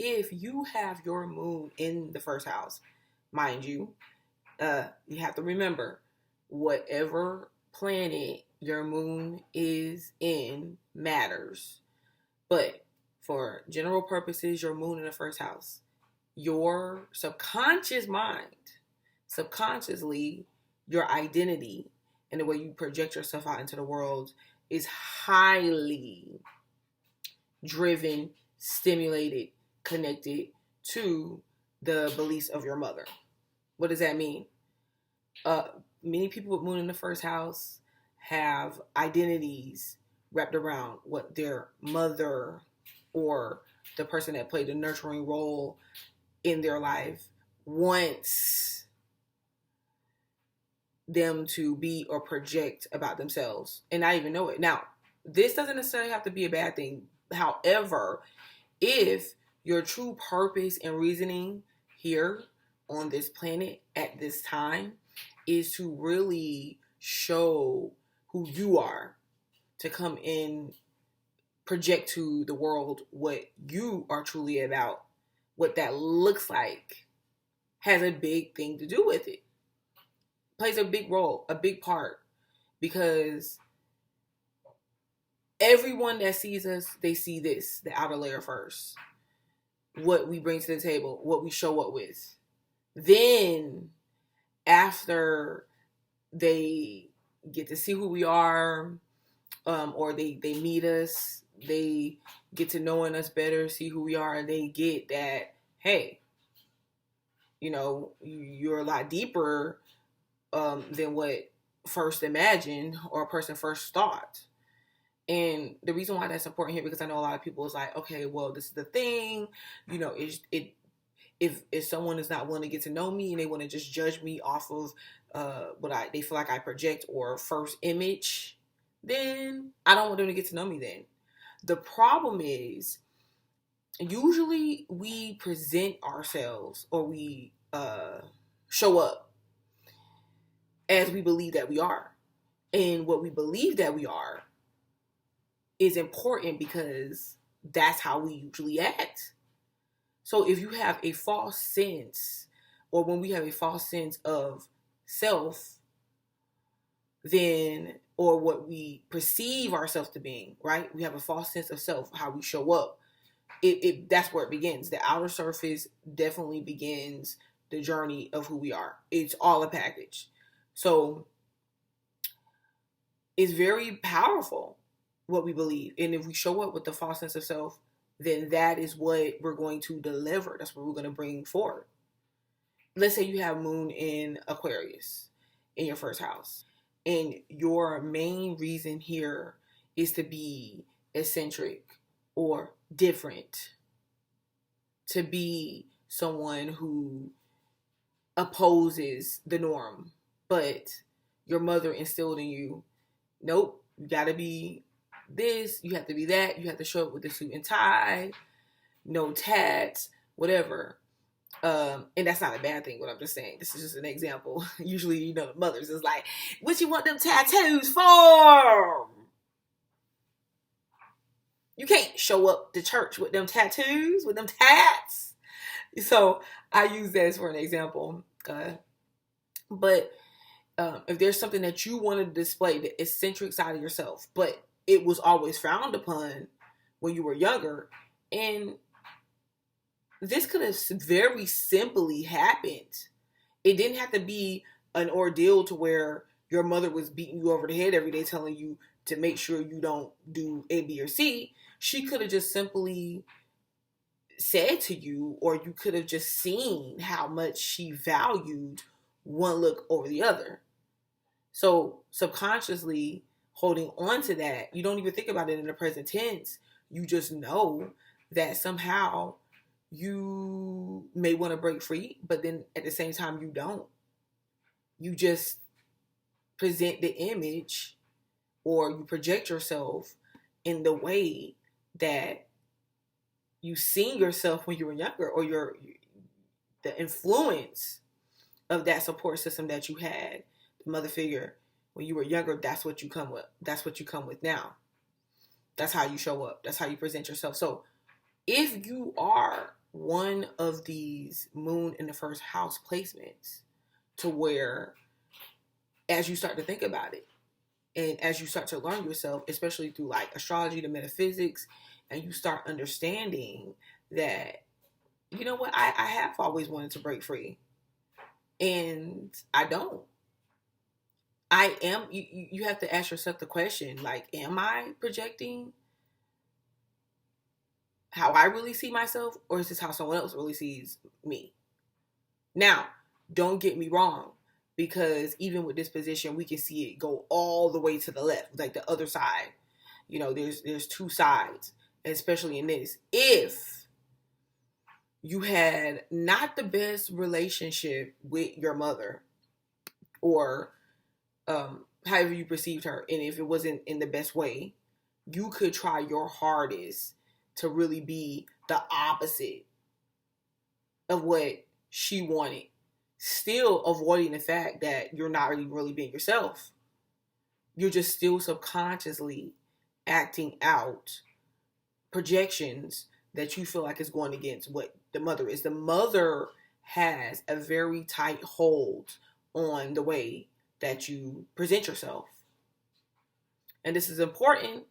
if you have your moon in the first house, mind you, you have to remember whatever planet your moon is in matters. But for general purposes, your moon in the first house, your subconscious mind, subconsciously, your identity and the way you project yourself out into the world is highly driven, stimulated, connected to the beliefs of your mother. What does that mean? Uh, Many people with moon in the first house have identities wrapped around what their mother or the person that played the nurturing role in their life wants them to be or project about themselves and not even know it. Now, this doesn't necessarily have to be a bad thing. However, if your true purpose and reasoning here on this planet at this time is to really show who you are, to come in, project to the world what you are truly about, what that looks like, has a big thing to do with it. Plays a big role, a big part, because everyone that sees us, they see this, the outer layer first. What we bring to the table, what we show up with. Then, after they get to see who we are, or they meet us, they get to knowing us better, see who we are, and they get that, hey, you're a lot deeper than what first imagined or a person first thought. And the reason why that's important here, because I know a lot of people is like, okay, well, this is the thing, if someone is not willing to get to know me and they want to just judge me off of they feel like I project or first image, then I don't want them to get to know me then. The problem is, usually we present ourselves or we show up as we believe that we are. And what we believe that we are is important because that's how we usually act. So if you have a false sense, or when we have a false sense of self, then, or what we perceive ourselves to being, right? We have a false sense of self, how we show up. That's where it begins. The outer surface definitely begins the journey of who we are. It's all a package. So it's very powerful what we believe. And if we show up with the false sense of self, then that is what we're going to deliver. That's what we're going to bring forward. Let's say you have moon in Aquarius in your first house, and your main reason here is to be eccentric or different, to be someone who opposes the norm. But your mother instilled in you, nope, you gotta be this, you have to be that, you have to show up with a suit and tie, no tats, whatever. And that's not a bad thing, what I'm just saying. This is just an example. Usually, the mothers is like, what you want them tattoos for? You can't show up to church with them tattoos, with them tats. So I use that as for an example. But if there's something that you want to display, the eccentric side of yourself, but it was always frowned upon when you were younger, and this could have very simply happened. It didn't have to be an ordeal to where your mother was beating you over the head every day telling you to make sure you don't do A, B, or C. She could have just simply said to you, or you could have just seen how much she valued one look over the other. So subconsciously holding on to that, you don't even think about it in the present tense. You just know that somehow you may want to break free, but then at the same time you don't. You just present the image, or you project yourself in the way that you seen yourself when you were younger, or the influence of that support system that you had, the mother figure when you were younger. That's what you come with. That's what you come with now. That's how you show up. That's how you present yourself. So If you are one of these moon in the first house placements, to where as you start to think about it and as you start to learn yourself, especially through like astrology, the metaphysics, and you start understanding that, you know what, I have always wanted to break free and I don't. I am, you have to ask yourself the question, like, am I projecting how I really see myself, or is this how someone else really sees me? Now, don't get me wrong, because even with this position, we can see it go all the way to the left, like the other side. You know, there's two sides, especially in this. If you had not the best relationship with your mother, or however you perceived her, and if it wasn't in the best way, you could try your hardest to really be the opposite of what she wanted, still avoiding the fact that you're not really being yourself. You're just still subconsciously acting out projections that you feel like is going against what the mother is. The mother has a very tight hold on the way that you present yourself. And this is important.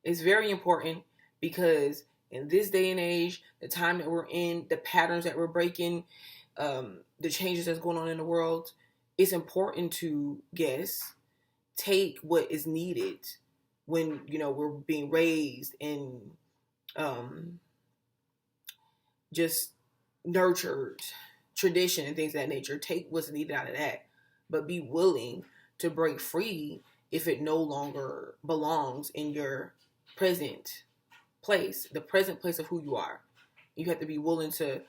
It's very important, because in this day and age, the time that we're in, the patterns that we're breaking, the changes that's going on in the world, it's important to, guess, take what is needed when, you know, we're being raised and just nurtured, tradition and things of that nature. Take what's needed out of that, but be willing to break free if it no longer belongs in your present place, the present place of who you are. You have to be willing to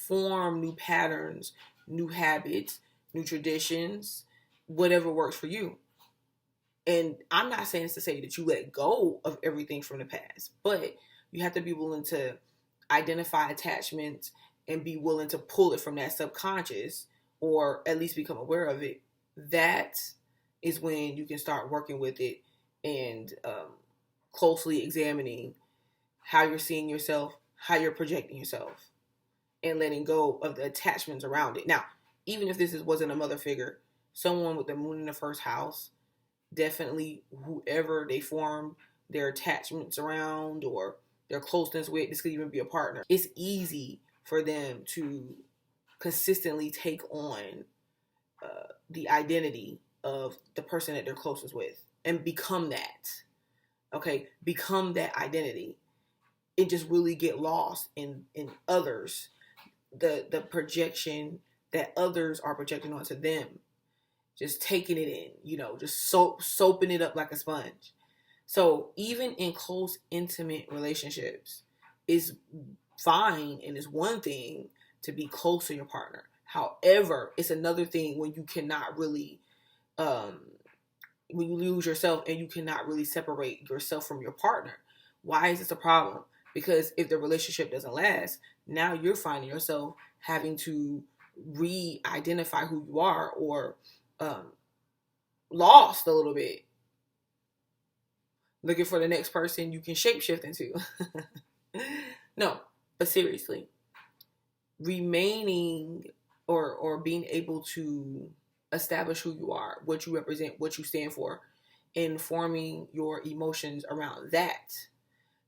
form new patterns, new habits, new traditions, whatever works for you. And I'm not saying this to say that you let go of everything from the past, but you have to be willing to identify attachments and be willing to pull it from that subconscious, or at least become aware of it. That is when you can start working with it and closely examining how you're seeing yourself, how you're projecting yourself, and letting go of the attachments around it. Now, even if wasn't a mother figure, someone with the moon in the first house, definitely whoever they form their attachments around or their closeness with, this could even be a partner. It's easy for them to consistently take on the identity of the person that they're closest with and become that. Okay, become that identity and just really get lost in others, the projection that others are projecting onto them, just taking it in, you know, just soaping it up like a sponge. So even in close, intimate relationships, it's fine and it's one thing to be close to your partner. However, it's another thing when you cannot really, when you lose yourself and you cannot really separate yourself from your partner. Why is this a problem? Because if the relationship doesn't last, now you're finding yourself having to re-identify who you are, or lost a little bit, looking for the next person you can shapeshift into. No, but seriously, remaining or being able to establish who you are, what you represent, what you stand for, and forming your emotions around that.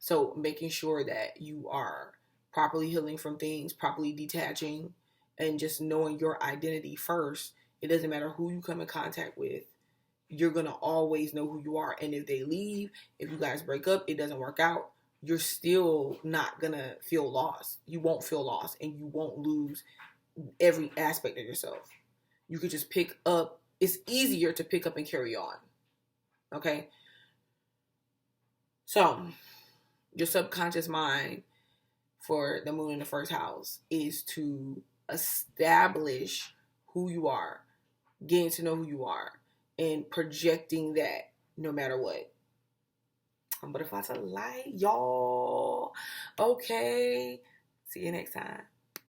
So making sure that you are properly healing from things, properly detaching, and just knowing your identity first. It doesn't matter who you come in contact with. You're going to always know who you are. And if they leave, if you guys break up, it doesn't work out, you're still not going to feel lost. You won't feel lost, and you won't lose every aspect of yourself. You could just pick up. It's easier to pick up and carry on. Okay? So, your subconscious mind for the moon in the first house is to establish who you are, getting to know who you are, and projecting that no matter what. But if I light, y'all, okay. See you next time.